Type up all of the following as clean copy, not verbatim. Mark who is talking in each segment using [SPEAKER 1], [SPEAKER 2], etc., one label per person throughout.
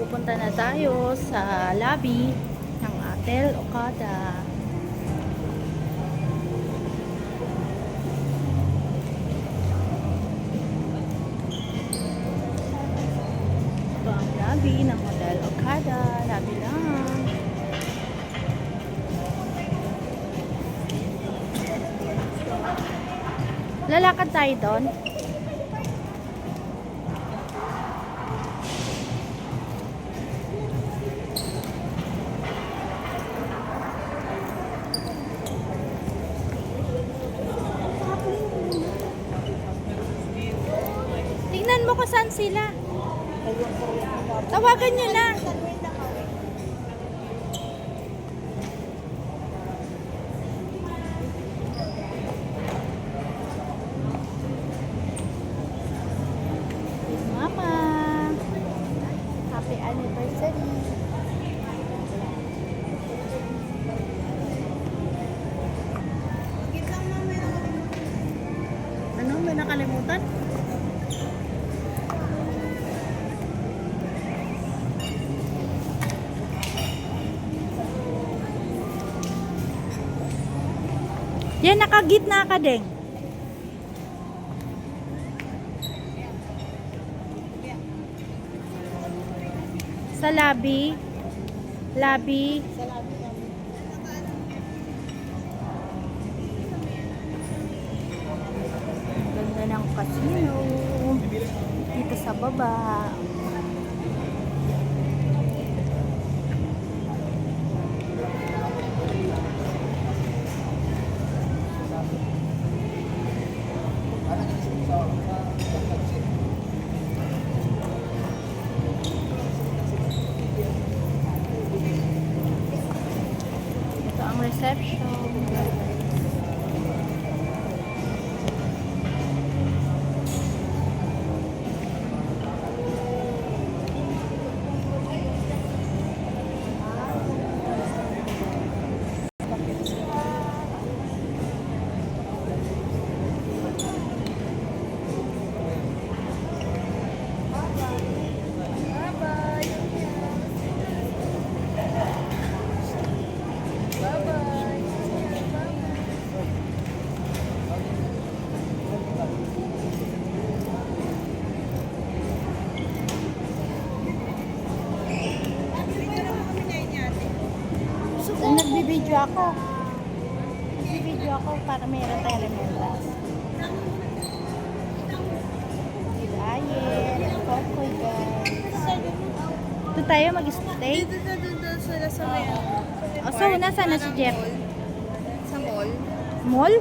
[SPEAKER 1] Pupunta na tayo sa lobby ng Hotel Okada. Ito ang lobby ng Hotel Okada. Lobby lang. Lalakad tayo doon. Tingnan mo kung saan sila. Tawagan nyo na. Mama, happy anniversary. Ano, may nakalimutan? Yan, nakagitna ka din. Sa lobby. Lobby. Ganda ng casino. Dito sa baba. Ito ang reception. Nagbibideo ako. Nagbibideo ako para mayroon tayong remembrance. Diet, Kokoy guys. Ito tayo mag-stay.
[SPEAKER 2] Dito sila sa may
[SPEAKER 1] Oh, so, nasaan na si Jeff?
[SPEAKER 2] Sa mall.
[SPEAKER 1] Mall?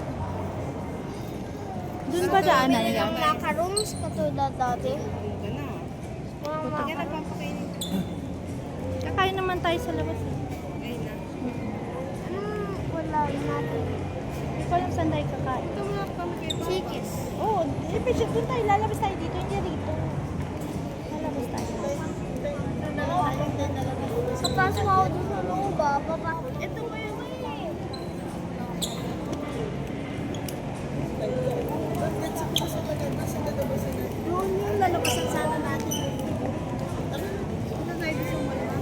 [SPEAKER 1] Doon ba daanan yan?
[SPEAKER 3] Macarons katulad dati.
[SPEAKER 2] Ito na. Kaya nagpapakainin ka.
[SPEAKER 1] Kakain naman tayo sa labas.
[SPEAKER 2] Ayun na.
[SPEAKER 3] Wala natin.
[SPEAKER 1] Hindi ko alam saan tayo kakain.
[SPEAKER 2] Ito mga kami kayo.
[SPEAKER 3] Chikis.
[SPEAKER 1] Oo, doon tayo. Lalabas tayo dito. Hindi rito. Lalabas tayo.
[SPEAKER 3] Kapasok ako doon sa loob ah. Ito ko yung doon yung lalabasan sana natin.
[SPEAKER 2] Ito tayo sa mall na.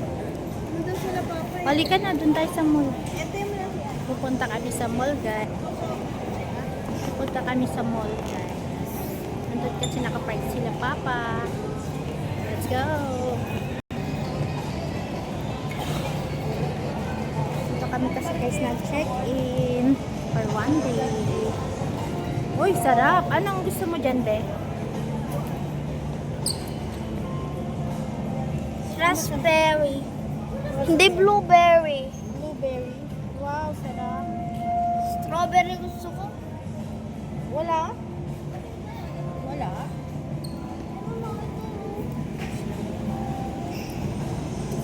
[SPEAKER 2] Nandun sila papa eh.
[SPEAKER 1] Halika na, doon tayo sa mall.
[SPEAKER 2] Ito yung mga.
[SPEAKER 1] Pupunta kami sa mall, guys. Pupunta kami sa mall, guys. Nandun kasi nakapark sila, Papa. Let's go! Dito kami kasi guys nag-check-in for one day. Uy, sarap! Anong gusto mo dyan, be?
[SPEAKER 3] Raspberry. Hindi blueberry.
[SPEAKER 1] Blueberry. Wow, sarap.
[SPEAKER 3] Strawberry gusto ko.
[SPEAKER 1] Wala? Wala?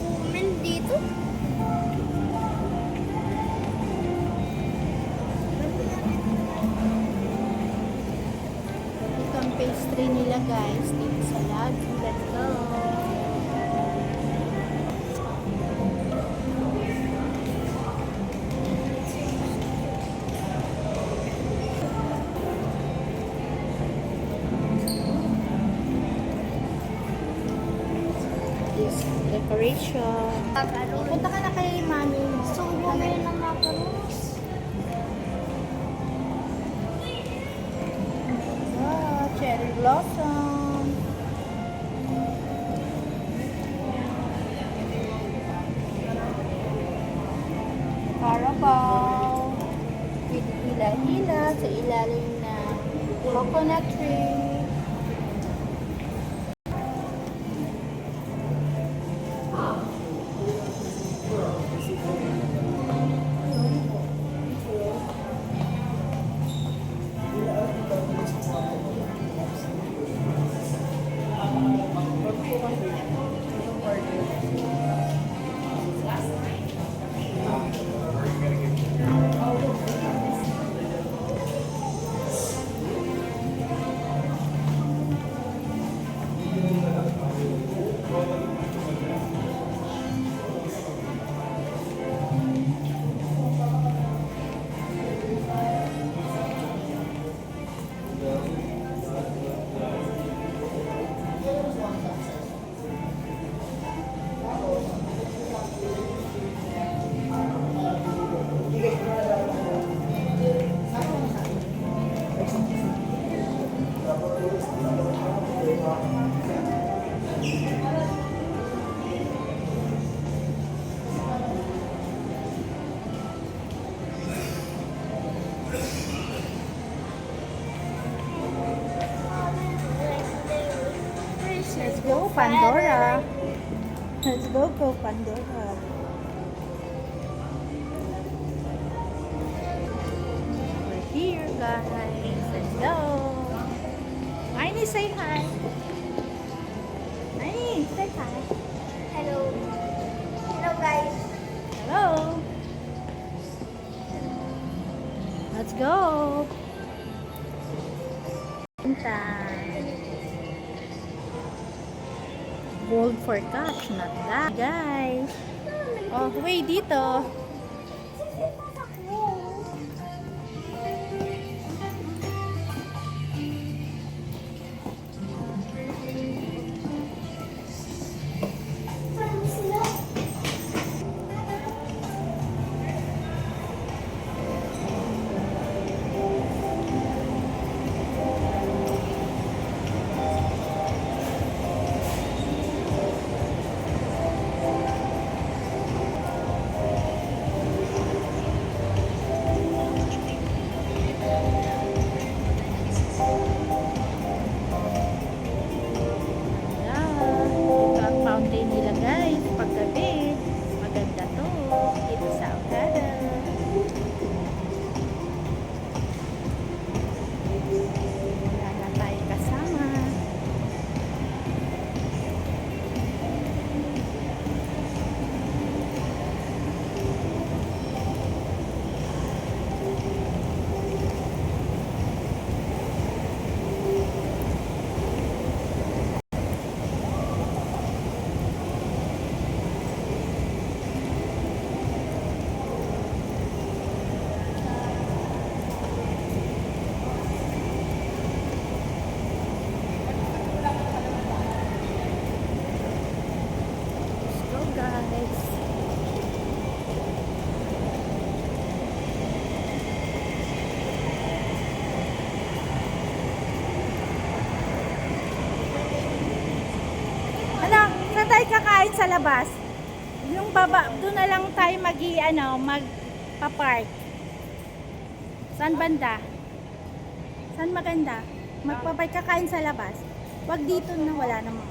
[SPEAKER 3] Kumin dito.
[SPEAKER 1] Ito ang pastry nila guys dito sa lobby. Let's go! guys. Decoration. Punta ka na kay mami mo.
[SPEAKER 3] So, bumili ng macarons.
[SPEAKER 1] Wow, cherry blossom. Carabao. With hila-hila sa ilalim na coconut tree. Let's go, Pandora. Let's go, Pandora. We're here, guys. Let's go. Aini, say hi. Aini, say hi.
[SPEAKER 3] Hello. Hello, guys.
[SPEAKER 1] Hello. Let's go. Punta. Gold for cash, not that, guys. Oh, wait, dito. Ito ang fountain nila, guys. Paggabi, maganda to. Dito sa Okada. Wala na tayo kasama. Let's go, guys. Ano, saan tayo kakain sa labas? Yung baba, doon na lang tayo magpa-park. Saan banda? Saan maganda? Magpa-park kakain sa labas. Wag dito na wala namang.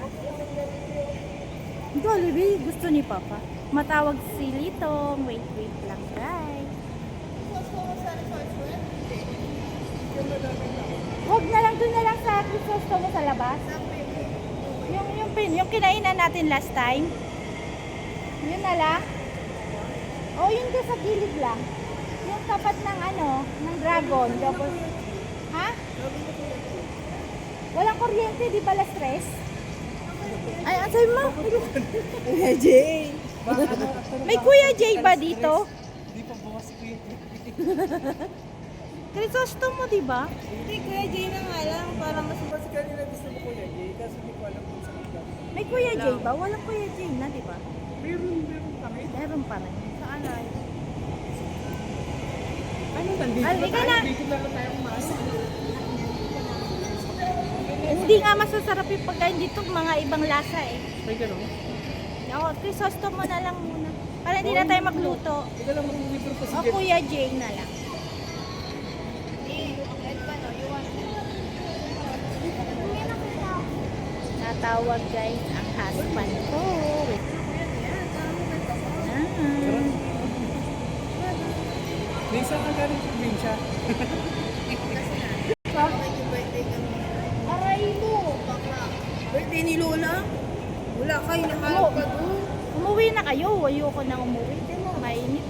[SPEAKER 1] Jollibee, gusto ni Papa. Matawag si Litong. Wait lang, guys. Wag na lang, doon na lang sa Crisostomo sa labas. Yung kinainan natin last time. Yun na lang. O, yun doon sa gilid lang. Yung tapat ng ng dragon. Ha? Walang kuryente, di ba last stress? Ay, ansay mo.
[SPEAKER 2] Kuya Jay.
[SPEAKER 1] May Kuya Jay ba dito?
[SPEAKER 2] Hindi pa bukas si Kuya Jay.
[SPEAKER 1] Crisostomo, di ba?
[SPEAKER 2] Hindi, Kuya Jay na nga lang. Para mas kasi kanina gusto mo Kuya Jay. Kasi hindi ko alam kung saan ka.
[SPEAKER 1] May Kuya Jay ba? Walang Kuya Jay na, di ba?
[SPEAKER 4] Meron pa rin.
[SPEAKER 1] Meron pa rin.
[SPEAKER 2] Saan ay?
[SPEAKER 4] Ano, nandito
[SPEAKER 1] Ay,
[SPEAKER 4] na
[SPEAKER 1] ikaw
[SPEAKER 4] tayo.
[SPEAKER 1] na.
[SPEAKER 4] Dito na lang tayo kumain.
[SPEAKER 1] Hindi nga masasarap yung pagkain dito, mga ibang lasa eh.
[SPEAKER 4] May gano'n.
[SPEAKER 1] Ako, Crisosto mo na lang muna. Para hindi na tayo magluto.
[SPEAKER 4] Ikaw lang mag-deliver pa si
[SPEAKER 1] O
[SPEAKER 4] Jet.
[SPEAKER 1] Kuya Jay na lang. Natawag guys ang husband ko. Wait.
[SPEAKER 4] Lisa ka galing probinsya.
[SPEAKER 2] Aray mo! Bakla. Birthday ni Lola? Wala kayo, nakalap ka doon.
[SPEAKER 1] Umuwi na kayo. Ayoko nang umuwi. Tingnan mo, mainit.